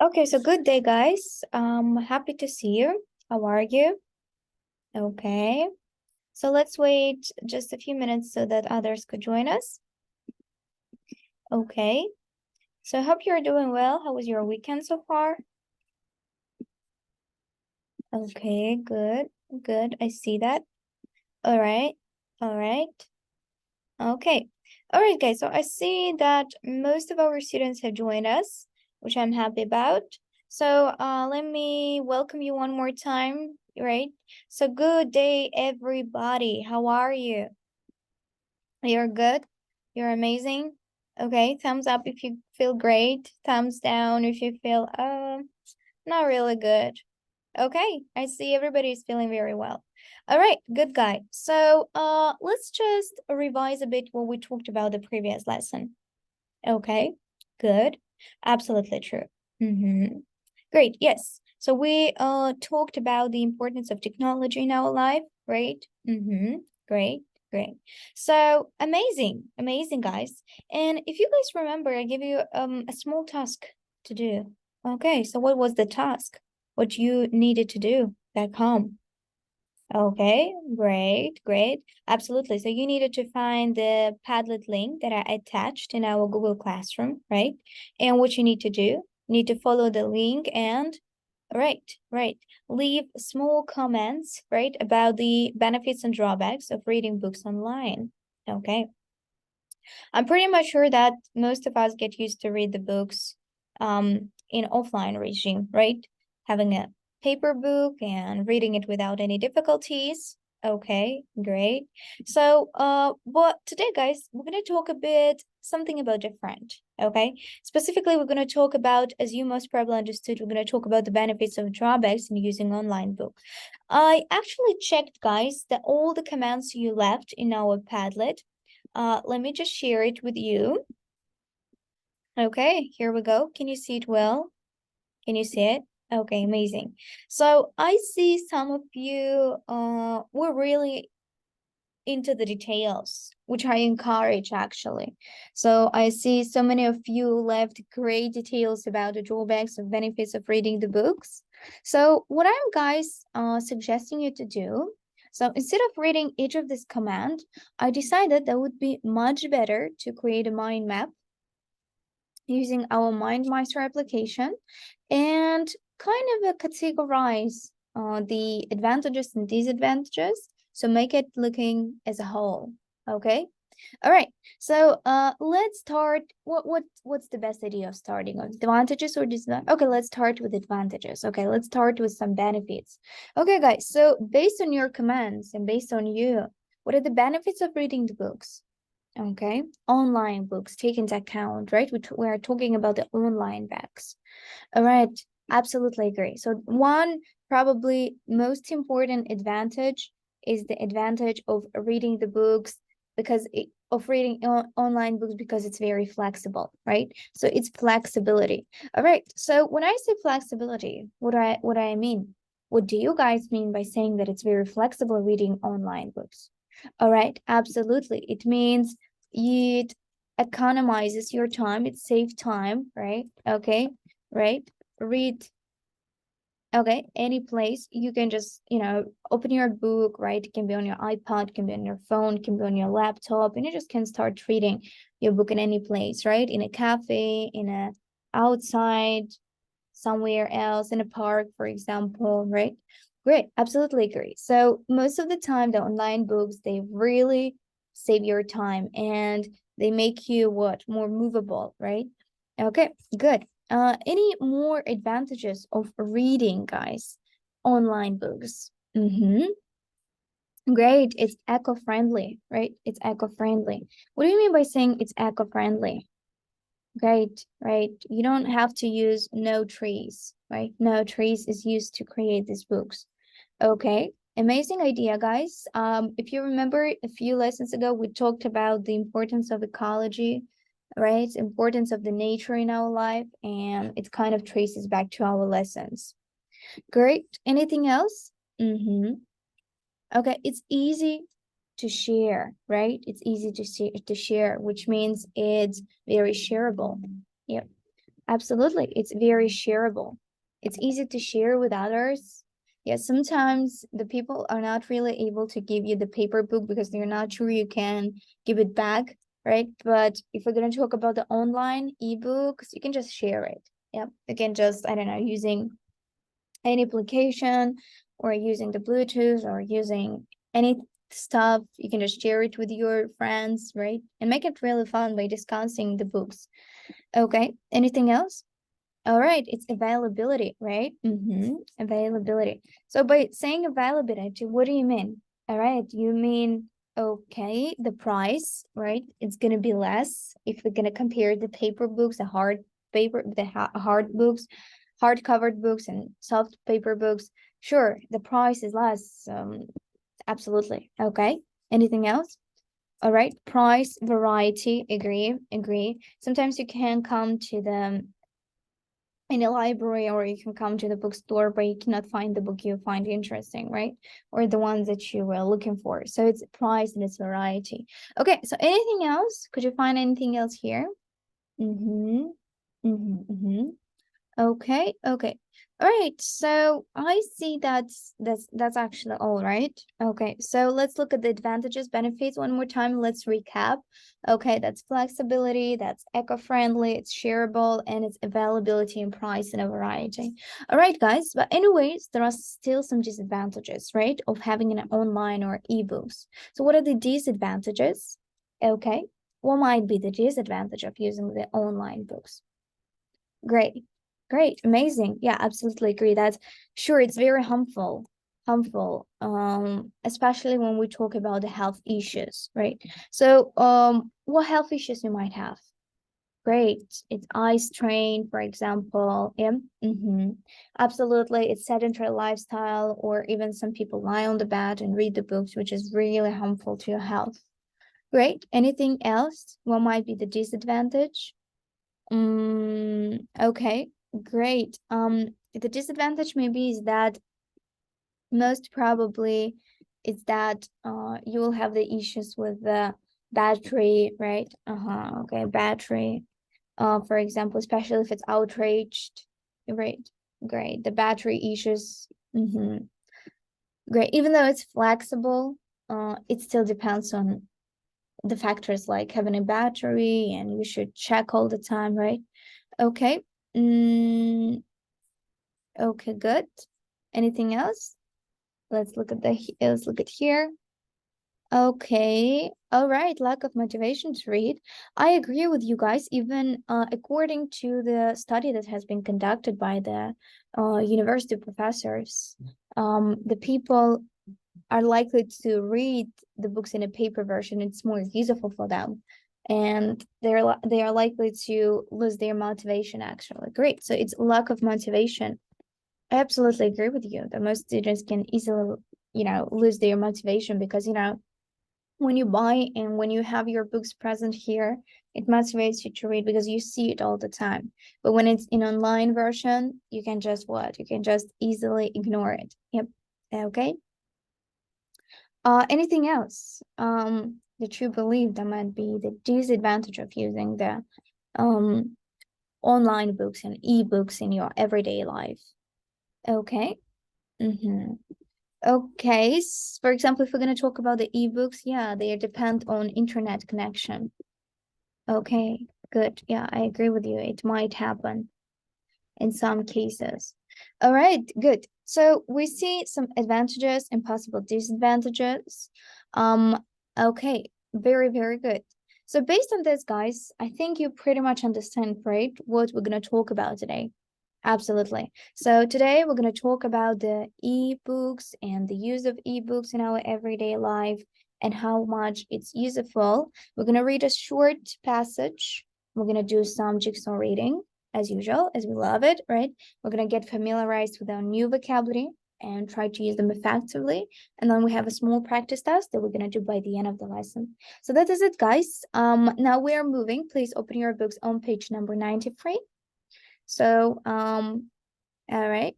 Okay, so good day, guys. Happy to see you. How are you? Okay, so let's wait just a few minutes so that others could join us. Okay, so I hope you're doing well. How was your weekend so far? Okay, good, good. I see that. All right, all right. Okay, all right, guys. So I see that most of our students have joined us, which I'm happy about. So let me welcome you one more time, right? So good day, everybody. How are you? You're good? You're amazing? Okay, thumbs up if you feel great. Thumbs down if you feel not really good. Okay, I see everybody's feeling very well. All right, good guy. So let's just revise a bit what we talked about the previous lesson. Okay, good. Absolutely true. Great, yes. So we talked about the importance of technology in our life, right? Great, great. So amazing, amazing guys. And if you guys remember, I gave you a small task to do. Okay, so what was the task? What you needed to do back home? Okay, great, great. Absolutely. So you needed to find the Padlet link that I attached in our Google Classroom, right? And what you need to do, you need to follow the link and right. Leave small comments, right, about the benefits and drawbacks of reading books online. Okay. I'm pretty much sure that most of us get used to read the books in offline regime, right? Having a paper book and reading it without any difficulties. Okay, great. So but today, guys, we're gonna talk a bit something about different. Okay. Specifically, we're gonna talk about, as you most probably understood, we're gonna talk about the benefits and drawbacks in using online book. I actually checked, guys, that all the commands you left in our Padlet, let me just share it with you. Okay, here we go. Can you see it well? Can you see it? Okay, amazing. So I see some of you were really into the details, which I encourage actually. So I see so many of you left great details about the drawbacks and benefits of reading the books. So what I'm guys suggesting you to do, so instead of reading each of this command, I decided that would be much better to create a mind map using our MindMeister application and kind of categorize the advantages and disadvantages. So make it looking as a whole. Okay. All right. So let's start. What's the best idea of starting on advantages or disadvantages? Okay, let's start with advantages. Okay, let's start with some benefits. Okay, guys. So based on your commands and based on you, what are the benefits of reading the books? Okay, online books take into account, right? We're talking about the online books. All right, absolutely agree. So one probably most important advantage is the advantage of reading the books because of reading online books because it's very flexible, right? So it's flexibility. All right. So when I say flexibility, what I mean? What do you guys mean by saying that it's very flexible reading online books? All right, absolutely. It means it economizes your time, it saves time, right? Okay, right? Read, okay, any place. You can just, open your book, right? It can be on your iPad, can be on your phone, can be on your laptop, and you just can start reading your book in any place, right? In a cafe, in a outside, somewhere else, in a park, for example, right? Great, absolutely agree. So most of the time, the online books, they really save your time and they make you what? More movable, right? Okay, good. Any more advantages of reading, guys? Online books. Great, it's eco-friendly, right? It's eco-friendly. What do you mean by saying it's eco-friendly? Great, right. You don't have to use no trees, right? No trees is used to create these books. Okay, amazing idea, guys. If you remember a few lessons ago, we talked about the importance of ecology, right? Importance of the nature in our life, and it kind of traces back to our lessons. Great. Anything else? Okay, it's easy to share, right? It's easy to share, which means it's very shareable. Yep. Absolutely. It's very shareable. It's easy to share with others. Yeah, sometimes the people are not really able to give you the paper book because they're not sure you can give it back, right? But if we're going to talk about the online ebooks, you can just share it. Yep. You can just, I don't know, using any application or using the Bluetooth or using any stuff, you can just share it with your friends, right? And make it really fun by discussing the books. Okay, anything else? All right, it's availability, right? Availability. So by saying availability, what do you mean? All right, you mean, okay, the price, right? It's gonna be less if we're gonna compare the paper books, the hard paper, the hard books, hard covered books and soft paper books. Sure, the price is less. Absolutely. Okay. Anything else? All right, price, variety, agree. Sometimes you can come to the in a library or you can come to the bookstore but you cannot find the book you find interesting, right? Or the ones that you were looking for. So it's price and it's variety. Okay, so anything else? Could you find anything else here? Okay, okay. All right, so I see that's actually all right. Okay, so let's look at the advantages, benefits one more time. Let's recap. Okay, that's flexibility, that's eco-friendly, it's shareable, and it's availability and price and a variety. All right, guys, but anyways, there are still some disadvantages, right, of having an online or ebooks. So what are the disadvantages? Okay, what might be the disadvantage of using the online books? Great. Great. Amazing. Yeah, absolutely agree. That's sure it's very harmful. Especially when we talk about the health issues, right? So, what health issues you might have? Great. It's eye strain, for example. Yeah. Absolutely. It's sedentary lifestyle, or even some people lie on the bed and read the books, which is really harmful to your health. Great. Anything else? What might be the disadvantage? Okay, great. The disadvantage maybe is that most probably is that you will have the issues with the battery, right? Okay, battery. For example, especially if it's outraged, right? Great. The battery issues. Great. Even though it's flexible, it still depends on the factors like having a battery and you should check all the time, right? Okay. Okay, good. Anything else? Let's look at here. Okay. All right. Lack of motivation to read. I agree with you guys. Even according to the study that has been conducted by the university professors, the people are likely to read the books in a paper version. It's more useful for them, and they are likely to lose their motivation. Actually, great. So it's lack of motivation. I absolutely agree with you that most students can easily, lose their motivation because, when you buy and when you have your books present here, it motivates you to read because you see it all the time. But when it's in online version, you can just what? You can just easily ignore it. Yep. Okay. Anything else? That you believe that might be the disadvantage of using the online books and ebooks in your everyday life? Okay. Okay. For example, if we're going to talk about the ebooks, yeah, they depend on internet connection. Okay, good. Yeah, I agree with you. It might happen in some cases. All right, good. So we see some advantages and possible disadvantages. Okay, very, very good. So based on this, guys, I think you pretty much understand, right, what we're going to talk about today. Absolutely. So today we're going to talk about the ebooks and the use of ebooks in our everyday life and how much it's useful. We're going to read a short passage. We're going to do some jigsaw reading as usual, as we love it, right? We're going to get familiarized with our new vocabulary and try to use them effectively. And then we have a small practice test that we're going to do by the end of the lesson. So that is it, guys. Now we are moving. Please open your books on page number 93. So, all right.